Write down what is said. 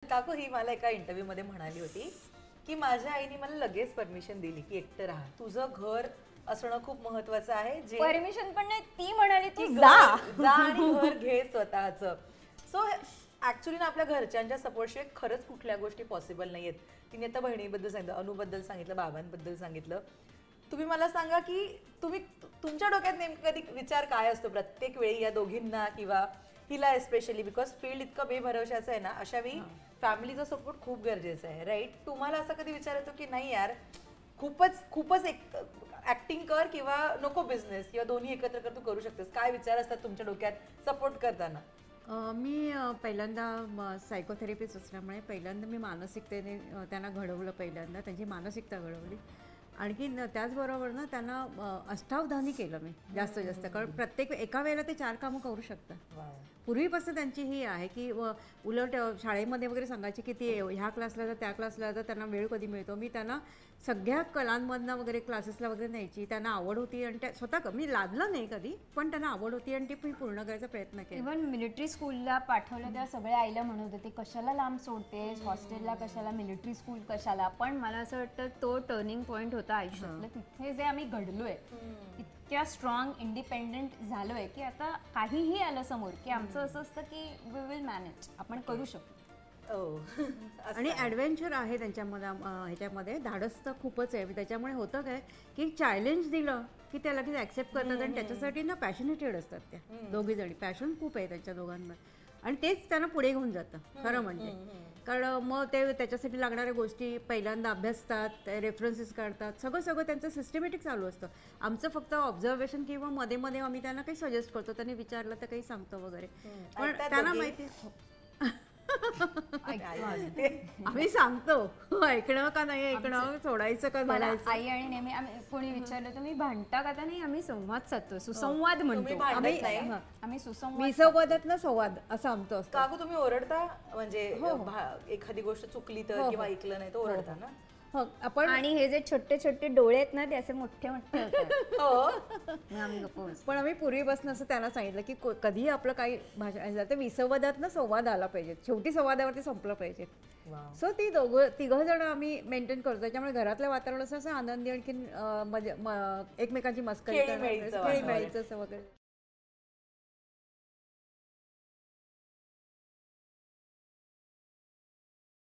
काकू ही मला एका इंटरव्ह्यू मध्ये म्हणाली होती की माझ्या आईने मला लगेच परमिशन दिली की एकटं राहा, तुझं घर असणं खूप महत्वाचं आहे. जे परमिशन पण नाही, ती म्हणाली तू की जा जा आणि घर घे स्वतःचं. सो ऍक्च्युली ना आपल्या घरच्यांच्या सपोर्टशिवाय खरंच कुठल्या गोष्टी पॉसिबल नाहीयेत. तिने आता बहिणीबद्दल सांगितलं, अनुबद्दल सांगितलं, बाबांबद्दल सांगितलं. तुम्ही मला सांगा की तुमच्या डोक्यात नेमकं कधी विचार काय असतो प्रत्येक वेळी या दोघींना किंवा हिला एस्पेशली, बिकॉज फील्ड इतकं बेभरवशाचं आहे ना, अशा वेळी फॅमिलीचा सपोर्ट खूप गरजेचा आहे, राईट? तुम्हाला असं कधी विचार येतो की नाही यार, खूपच एक ऍक्टिंग कर किंवा नको बिझनेस, किंवा दोन्ही एकत्र कर, तू करू शकतेस? काय विचार असतात तुमच्या डोक्यात सपोर्ट करताना? मी पहिल्यांदा सायकोथेरपिस्ट असल्यामुळे पहिल्यांदा मी मानसिकतेने त्यांना घडवलं, पहिल्यांदा त्यांची मानसिकता घडवली. आणखीन त्याचबरोबर ना त्यांना अष्टावधानी केलं मी जास्तीत जास्त, कारण प्रत्येक एका वेळेला ते 4 कामं करू शकतात. पूर्वीपासून त्यांची ही आहे की उलट शाळेमध्ये वगैरे सांगायची की ती ह्या क्लासला जा, त्या क्लासला जा, त्यांना वेळ कधी मिळतो. मी त्यांना सगळ्या कलांमधनं वगैरे क्लासेसला वगैरे न्यायची. त्यांना आवड होती आणि त्या स्वतः मी लादलं नाही कधी, पण त्यांना आवड होती आणि ती मी पूर्ण करायचा प्रयत्न केला. इव्हन मिलिटरी स्कूलला पाठवलं तेव्हा सगळे आईला म्हणत होते कशाला लांब सोडतेस, हॉस्टेलला कशाला, मिलिटरी स्कूल कशाला. पण मला असं वाटतं तो टर्निंग पॉईंट होता आयुष्यातलं. तिथे जे आम्ही घडलोय, इतक्या स्ट्रॉंग इंडिपेंडेंट झालोय की आता काहीही आलं समोर की आमचं असं असतं की वी विल मॅनेज, आपण करू शकतो. आणि ॲडव्हेंचर आहे त्यांच्यामध्ये, ह्याच्यामध्ये धाडस तर खूपच आहे. त्याच्यामुळे होतं काय की चॅलेंज दिलं की त्या लगेच ॲक्सेप्ट करतात आणि त्याच्यासाठी ना पॅशनेटेड असतात त्या दोघीजणी. पॅशन खूप आहे त्यांच्या दोघांमध्ये आणि तेच त्यांना पुढे घेऊन जातं खरं म्हणजे. कारण मग ते त्याच्यासाठी लागणाऱ्या गोष्टी पहिल्यांदा अभ्यासतात, रेफरन्सेस काढतात, सगळं त्यांचं सिस्टमॅटिक चालू असतं. आमचं फक्त ऑब्झर्वेशन किंवा मध्ये मध्ये आम्ही त्यांना काही सजेस्ट करतो, त्यांनी विचारलं तर काही सांगतो वगैरे. पण त्यांना माहिती आम्ही सांगतो ऐकणं का नाही ऐकणं, सोडायचं का सोडायचं. आई आणि नेहमी आम्ही कोणी विचारलं तर मी भांडता का नाही, आम्ही संवाद साधतो, सुसंवाद म्हणतो आम्ही. सुसंवाद, विसंवादातला संवाद असं आमचं असतं. काकू तुम्ही ओरडता म्हणजे एखादी गोष्ट चुकली तर किंवा ऐकलं नाही तर ओरडता ना? आपण. आणि हे जे छोटे छोटे डोळे आहेत ना ते असे मोठे मोठे होतात. पण आम्ही पूर्वीपासून असं त्यांना सांगितलं की कधीही आपलं काही भाषा ते विसंवादात ना संवाद आला पाहिजे, शेवटी संवादावरती संपलं पाहिजे. सो ती तिघं जण आम्ही मेंटेन करतो. त्याच्यामुळे घरातलं वातावरण असं आनंदी, आणखीन एकमेकांची मस्करी, खेळीमेळीचं वगैरे.